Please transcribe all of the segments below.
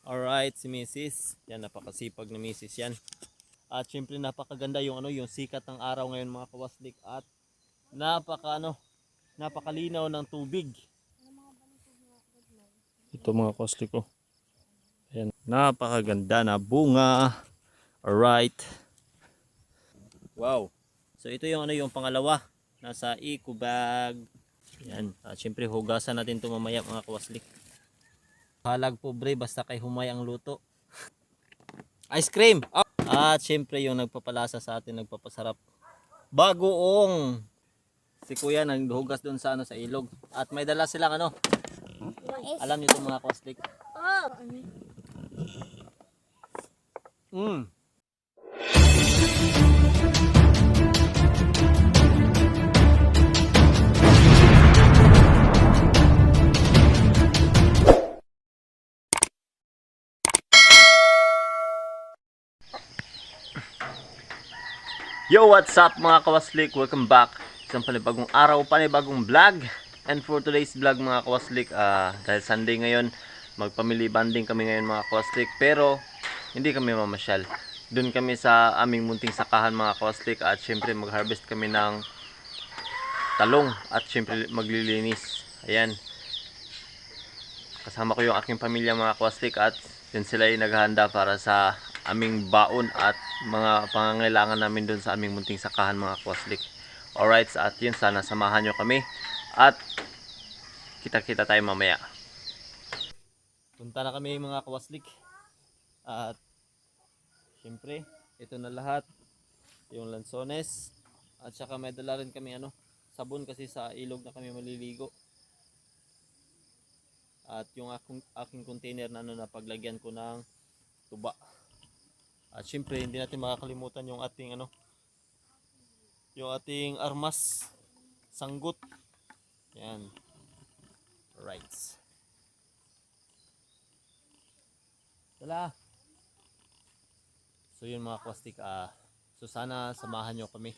Alright, si Mrs. Yan, napakasipag na Mrs. yan. At syempre napakaganda yung yung sikat ng araw ngayon mga kawaslik at napakalinaw ng tubig. Ito mga kawaslik ko. Ayan, napakaganda na bunga. Alright. Wow. So ito yung yung pangalawa. Nasa eco bag. Yan. At syempre hugasan natin ito mamaya mga kawaslik. Halag pobre basta kay humay ang luto. Ice cream. Oh. At syempre yung nagpapalasa sa atin, nagpapasarap. Bagoong. Si kuya naghugas doon sa sa ilog. At may dala silang alam niyo itong mga kawaslik. Oh. Yo, what's up mga kawaslik? Welcome back. Isang panibagong araw, panibagong vlog. And for today's vlog mga kawaslik, dahil Sunday ngayon, magpamily banding kami ngayon mga kawaslik. Pero hindi kami mamasyal. Doon kami sa aming munting sakahan mga kawaslik. At syempre mag-harvest kami ng talong. At syempre maglilinis. Ayan. Kasama ko yung aking pamilya mga kawaslik. At yun sila ay naghahanda para sa aming baon at mga pangangailangan namin doon sa aming munting sakahan mga kawaslik. Alright, at yun, sana samahan nyo kami at kita-kita tayo mamaya. Punta na kami mga kawaslik at syempre ito na lahat, yung lansones at saka may dala rin kami sabon kasi sa ilog na kami maliligo. At yung aking container na paglagyan ko ng tuba. At syempre hindi natin makakalimutan yung ating yung ating armas, sanggut. Yan. Right. Tala. So yun mga kwastik, so sana samahan nyo kami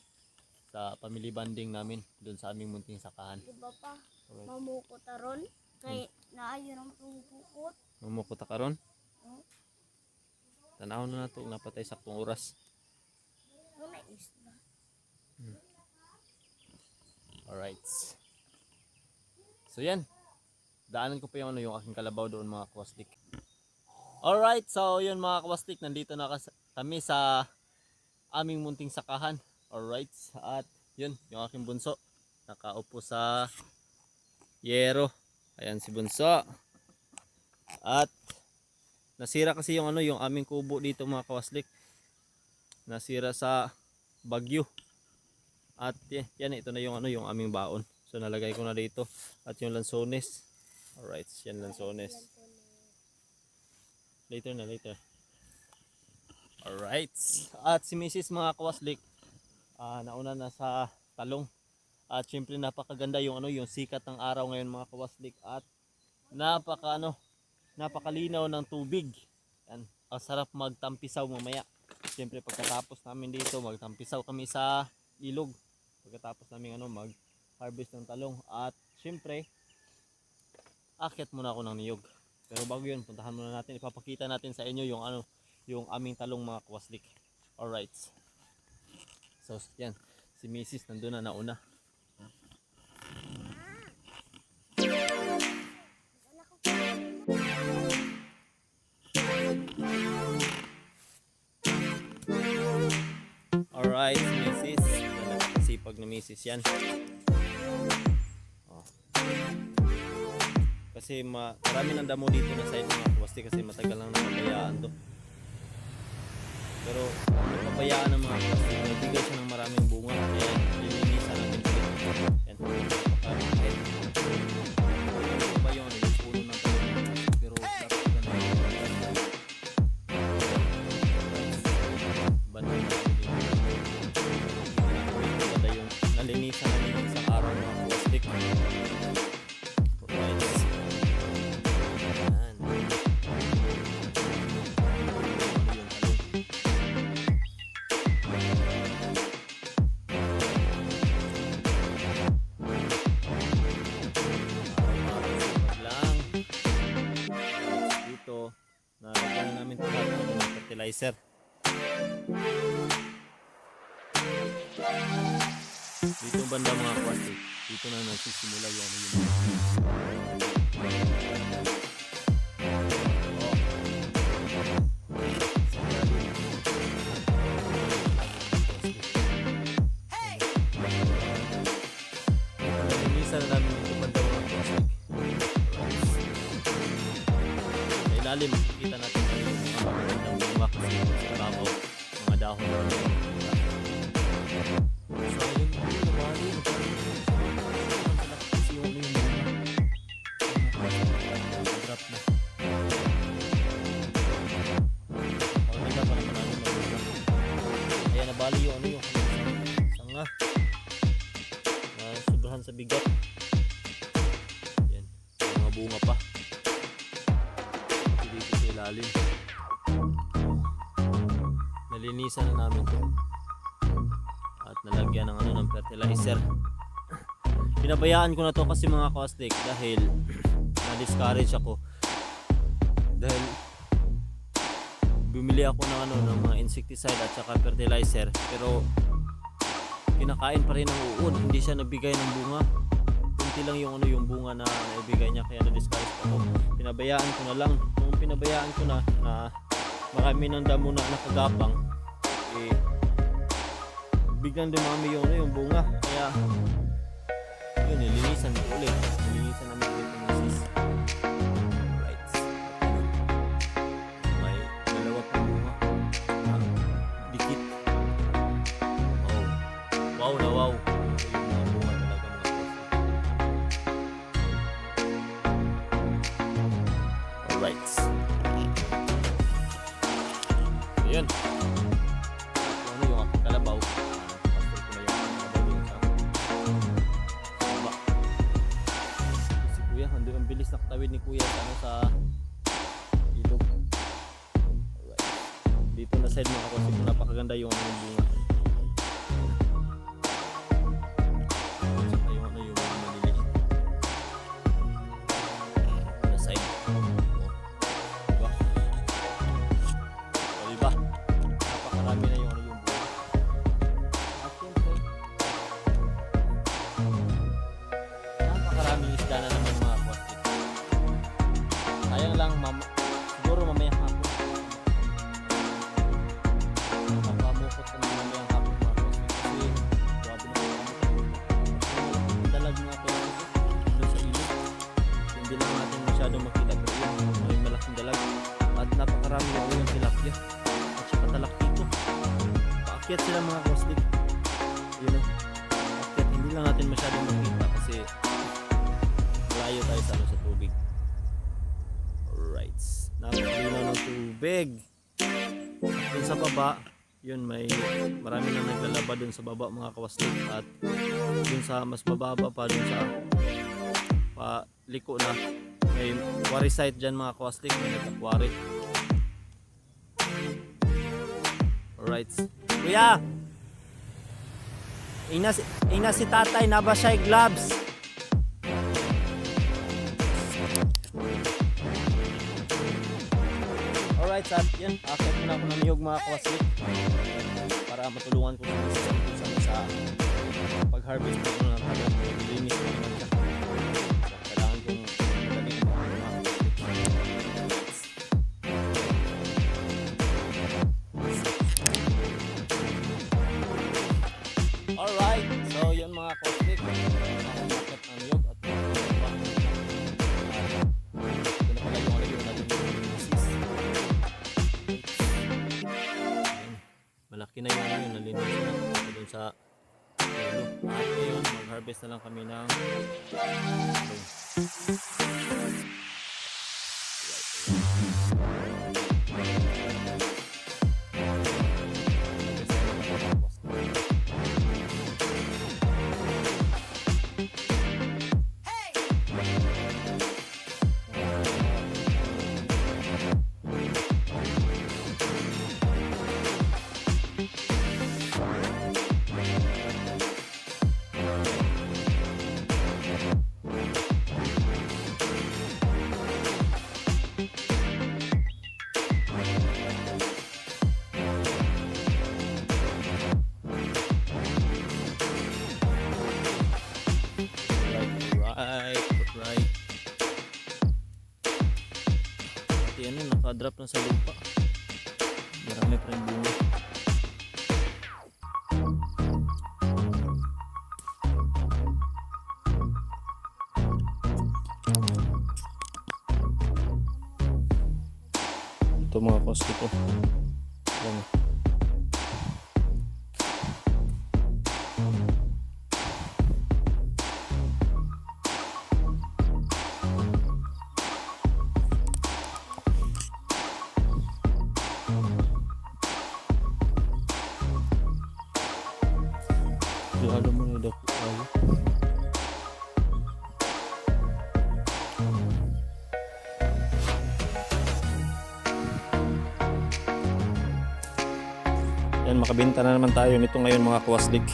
sa family banding namin doon sa aming munting sakahan. Diba pa? Alright. Mamukot aron kay naayong pupukot. Mamukot karon? Tanaw na nato napatay sa kung oras. Wala isda. Alright. So yan. Daanan ko pa yung yung aking kalabaw doon mga kawastik. Alright, so yun mga kawastik, nandito na kami sa aming munting sakahan. Alright, at yun, yung aking bunso. Nakaupo sa yero. Ayan si bunso. At nasira kasi yung yung aming kubo dito mga kawaslik. Nasira sa bagyo. At yan, ito na yung yung aming baon. So nalagay ko na dito at yung lansones. Alright, yan lansones. Later. Alright. At si Mrs. mga kawaslik nauna na sa talong. At syempre napakaganda yung yung sikat ng araw ngayon mga kawaslik at napakalinaw ng tubig. Yan, ang sarap magtampisaw mamaya. Siyempre pagkatapos namin dito, magtampisaw kami sa ilog. Pagkatapos namin mag-harvest ng talong. At siyempre, akyat muna ako ng niyog. Pero bago yun, puntahan muna natin. Ipapakita natin sa inyo yung aming talong mga kawaslik. Alright. So yan, si Mrs. nandun na nauna. Alright, Mrs. Sipag na Mrs. yan. Oh. Kasi marami ng damo dito na side mga kawastik kasi matagal lang napabayaan to. Pero napabayaan ng mga kawastik, nagbigay siya ng maraming bunga. Kaya lilinisan natin ulit. Yan. Ba yung puno ng talong. Pero nalinisan namin sa araw ng plastic. Alright. Ayan. fertilizer. Dito banda mga kwastik, dito na nagsisimula yung nilinisan na namin dito banda mga kwastik. Sa ilalim makikita natin yung mga magandang bunga kasi sa ibabaw mga dahon na bali yung yung sanga sobrahan sa bigat. Yan, mga bunga pa dito sa ilalim. Nalinisan na namin to at nalagyan ng ng fertilizer. Pinabayaan ko na to kasi mga caustic dahil na-discourage ako dahil bumili ako ng ng mga insecticide at saka fertilizer pero kinakain pa rin ng uod, hindi siya nabigay ng bunga. Kunti lang yung yung bunga na naibigay niya kaya na-discourage ako. Pinabayaan ko na lang. Kung pinabayaan ko na marami ng damo na nakagapang biglang dumami yung bunga kaya yun nilinisan ko ulit. Nilinisan namin ulit yung misis. Wow na wow. Yung mga bunga talaga mga kwastik. Alright. Ayan. Ano yung aking kalabaw. Pastor ko na yung kalabaw doon sa baba. Si kuya, ang bilis nakatawid ni kuya sa ilog. Alright. Dito na side mga kwastik. Napakaganda yung bunga. Sayang lang siguro mamayang hapon mapamukot ka naman mamayang hapon mga kwastik kasi grabe na dalag nga ito doon sa ilog hindi lang natin masyadong makita pero yun may malaking dalag at napakarami na yung tilapia at saka talakito paakyat sila mga kwastik yun o paakyat hindi lang natin masyadong makita kasi malayo tayo sa tubig. Alright, napakilinaw ng tubig. Dun sa baba, yun marami na naglalaba dun sa baba mga kawastik at dun sa mas mababa pa dun sa paliko na may quarry site dyan mga kawastik, may nagka-quarry. Alright, kuya! Ina si tatay na ba siya gloves? Alright, so yan, akit muna ako ng niyog mga kawaslik para matulungan ko sa pag-harvest ko ng talong. Linis ko naman siya. Kailangan kong magaling ko mga kawaslik. Alright, so yun mga kawaslik. Akit ng niyog at malaki na yung nalinis na doon sa ulo. At ngayon mag-harvest na lang kami ng pati ano, nakadrop na sa lupa. Marami pa rin bunga. Ito mga kosti ko. Yan. Alam mo na yung dako. Yan, makabenta na naman tayo nito ngayon mga kwaslik.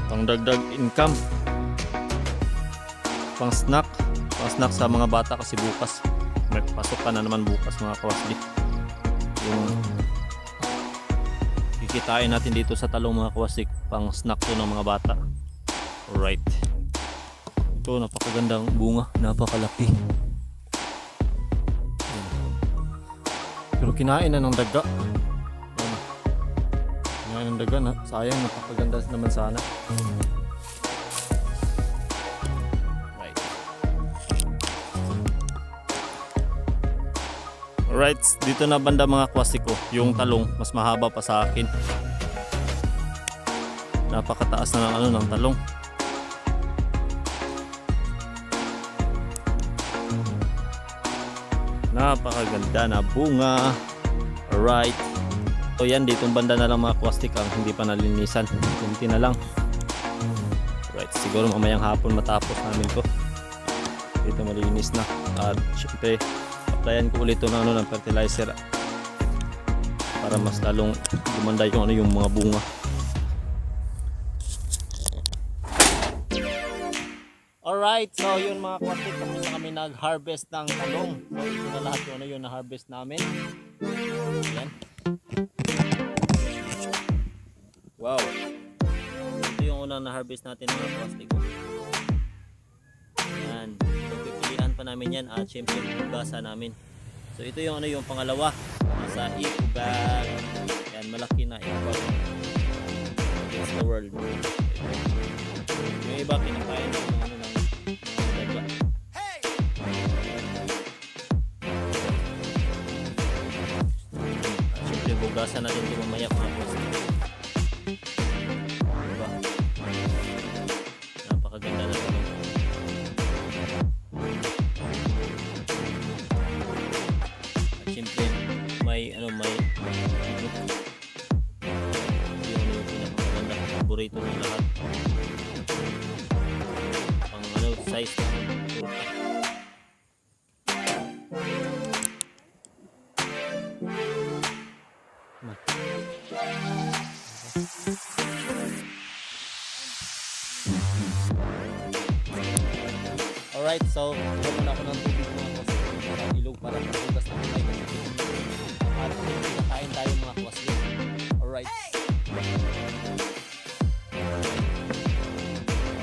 Pang dagdag income, pang snack sa mga bata kasi bukas may pasok ka na naman bukas mga kwaslik. Yung kikitain natin dito sa talong mga kwaslik, pang snack to ng mga bata. Alright, ito napakagandang bunga, napakalaki, pero kinain na ng daga. Kinain ng daga na, sayang, napakaganda naman sana. Alright, dito na banda mga kwastik ko, yung talong mas mahaba pa sa akin. Napakataas na ng ano ng talong. Napakaganda na bunga. Alright. So yan, ditong banda na lang mga kwastik ang hindi pa nalinisan. Kunti na lang. Alright, siguro mamayang hapon matapos namin to. Dito malinis na. At syempre applyan ko ulit ng ano ng fertilizer para mas lalong gumanda yung ano yung mga bunga. Alright, so yun mga kwastik, tapos na kami nag-harvest ng talong. So ito na lahat yung ano yung na-harvest namin. Ayan. Wow. Ito yung unang na-harvest natin mga kwastik. Ayan. Pagpipilian pa namin yan at syempre hugasan namin. So ito yung ano yung pangalawa. Nasa Ikugan. Ayan, malaki na Ikugan. Against the world. Yung iba kinakain ng ano ng daga. Siyempre hugasan natin ito mamaya mga boss. Diba? Napakaganda na ito. At siyempre may ano may yung pinakamaganda paborito ng lahat. Size alright, so ito muna ako ng tubig mga kwaslik para ilog para mahugas na tayo at pinakain tayo mga kwaslik. Alright.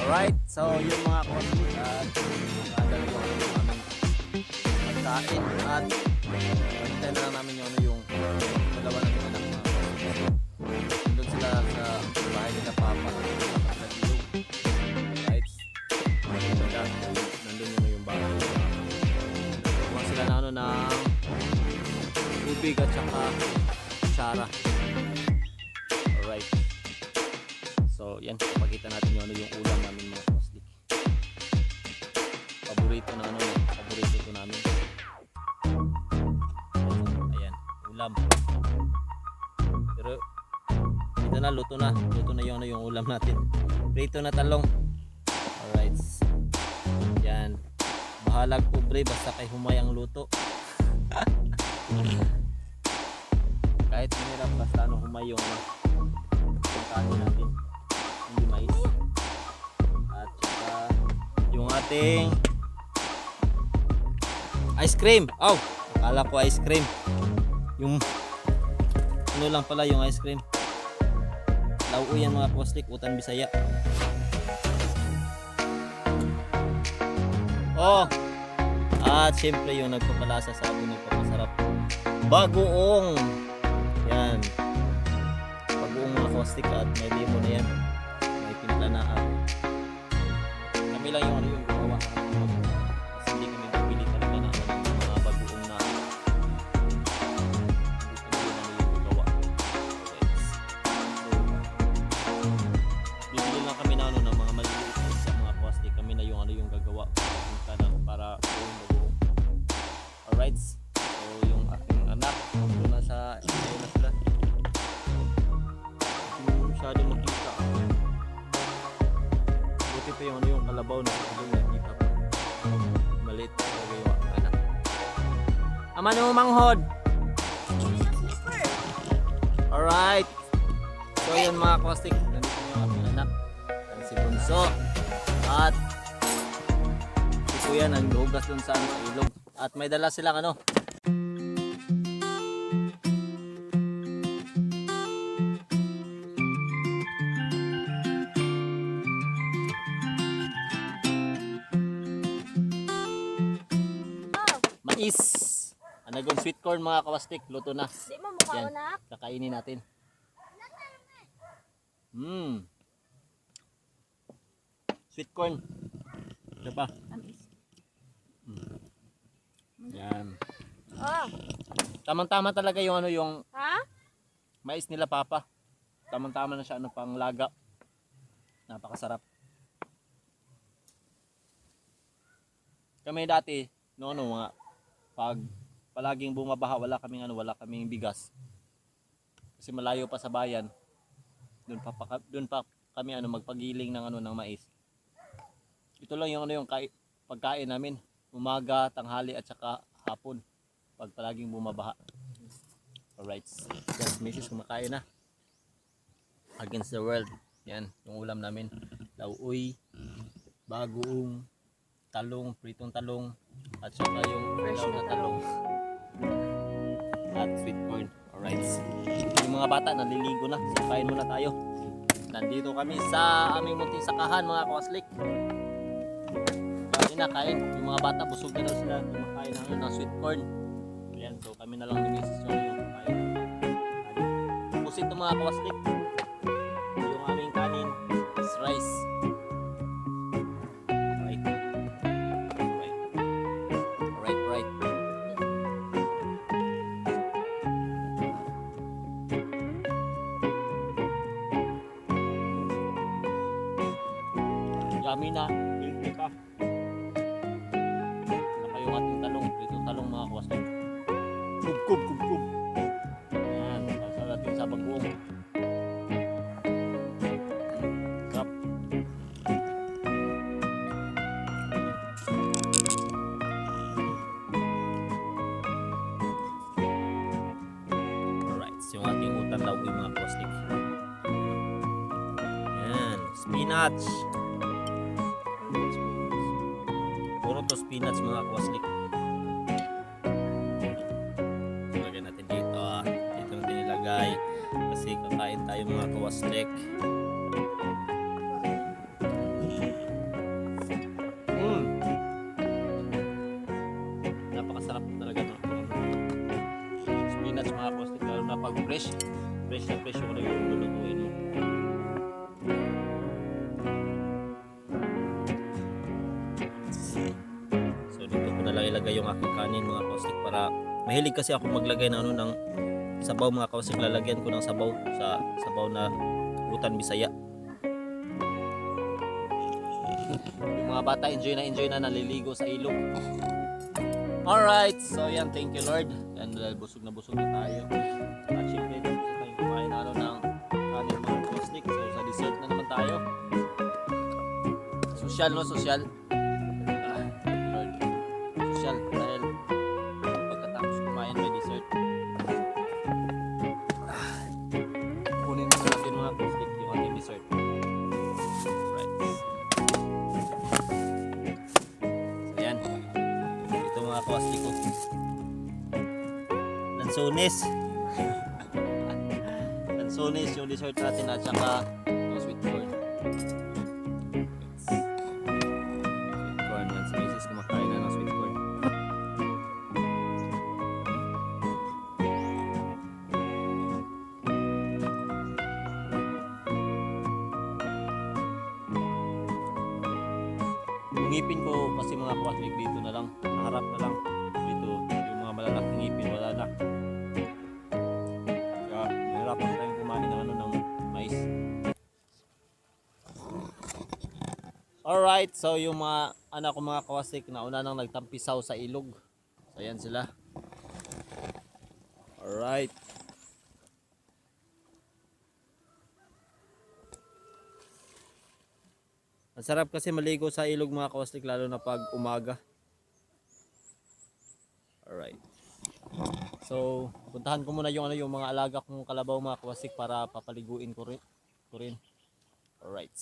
Alright, so yun mga kwaslik at nakadalo yung ano namin pagkain at pagkain na lang namin yung ano yung dalawa namin anak mga kwaslik. Nandun sila sa bahay nila papa sa ilog. Alright, nandun yun yung bahay nila papa. Kuha sila na ano ng tubig at saka kutsara. Alright. So yan, papakita natin yung ano yung ulam namin mga kwaslik. Paborito na ano, paborito ito namin. Ayan, ulam. Pero ito na, luto na yung ano yung ulam natin. Prito na talong. Alright. Yan. Bahalag pobre basta kay humay ang luto. Kahit mahirap basta ano humay yung pagkain natin. Hindi mais. At saka yung ating ice cream. Oh, akala ko ice cream. Yung ano lang pala yung ice cream. Lauoy yan mga kwastik, utan Bisaya. Oh! At syempre yung nagpapalasa sa atin, nagpapasarap. Bagoong! Yan. Bagoong mga kwastik at may limon na yan. May timpla na kami lang yung yung gawa. Kasi hindi kami bibili talaga na ng mga bagoong na bibili lang kami na ng mga maliliit sa mga plastic. Kami na yung yung gagawa para yung bagoong. Alright, so yung aking anak doon na sa ayun na sila. Hindi masyado makita. Buti pa yung kalabaw na doon nakita pa. Maliit talaga yung aking anak. Ama nung manghod. Alright. So yun mga kwastik, nandito yung aking anak, si Bunso, at si Kuya naghugas dun sa ilog, at may dala silang ano. Mais. Anagon sweet corn mga kawastik, luto na. Di mo mukha Yan, unak. kakainin natin. Sweet corn. Ito pa. Yan. Oh. Tamang-tama talaga yung ano yung Ha? mais nila papa. Tamang-tama na siya ano pang laga. Napakasarap. Kami dati no mga pag palaging bumabaha wala kaming bigas. Kasi malayo pa sa bayan. Doon pa kami magpagiling ng mais. Ito lang yung yung pagkain namin, umaga, tanghali at saka hapon pag palaging bumabaha. Alright. Just Mrs. kumakain na. Against the world. Yan, yung ulam namin. Lauoy, bagoong, talong, pritong talong, at saka yung fresh na talong. At sweet corn. Alright. Yung mga bata naliligo na. So kain muna tayo. Nandito kami sa aming munting sakahan mga kawaslik. Kain na kain. Yung mga bata busog na daw sila. Kumakain ng sweet corn. Ayan. So kami na lang ni Mrs. yung kumakain. Pusit ito mga kawaslik. Yung aming kanin is rice. Right. Right. Right, right. Yummy na, healthy pa. Saka yung ating talong, itong talong mga kawaslik. Kub. Ayan, sasa natin sa bagoong. Sarap. Alright, yung ating utan daw yung mga kawaslik. Ayan, spinach. Puro to spinach mga kwaslik. Lagyan natin dito. Dito natin ilagay. Kasi kakain tayo mga kwaslik. Napakasarap talaga no? Spinach mga kwaslik. Lalo na pag fresh. Fresh na fresh yung lulutuin mo. Ilagay yung aking kanin mga kausik para mahilig kasi ako maglagay ng ng sabaw mga kausik. Lalagyan ko ng sabaw sa sabaw na utan Bisaya. Yung mga bata enjoy na naliligo sa ilog. Alright, so yan, thank you Lord. Yan, busog na tayo. At syempre gusto tayong kumain ng kanin mga kausik. So sa dessert na naman tayo. Social no, social. Dahil pagkatapos kumain may dessert. Kunin na natin mga kustik yung ating dessert. Right. So yan. Ito mga kustik ko. Lansones. lansones, yung dessert natin at saka yung sweet corn. Sweet corn yan. Si Mrs. kumakain na ng sweet corn. Yung ngipin ko kasi mga kwaslik dito na lang, harap na lang. Dito, yung mga malalaking ngipin wala na. Kaya nahirapan tayong kumain ng ng mais. Alright, so yung mga anak ko mga kawasik nauna nang nagtampisaw sa ilog. So ayan sila. Alright. Ang sarap kasi maligo sa ilog mga kawasik lalo na pag umaga. Alright. So, puntahan ko muna yung yung mga alaga kong kalabaw mga kawasik para papaliguin ko rin. Alright.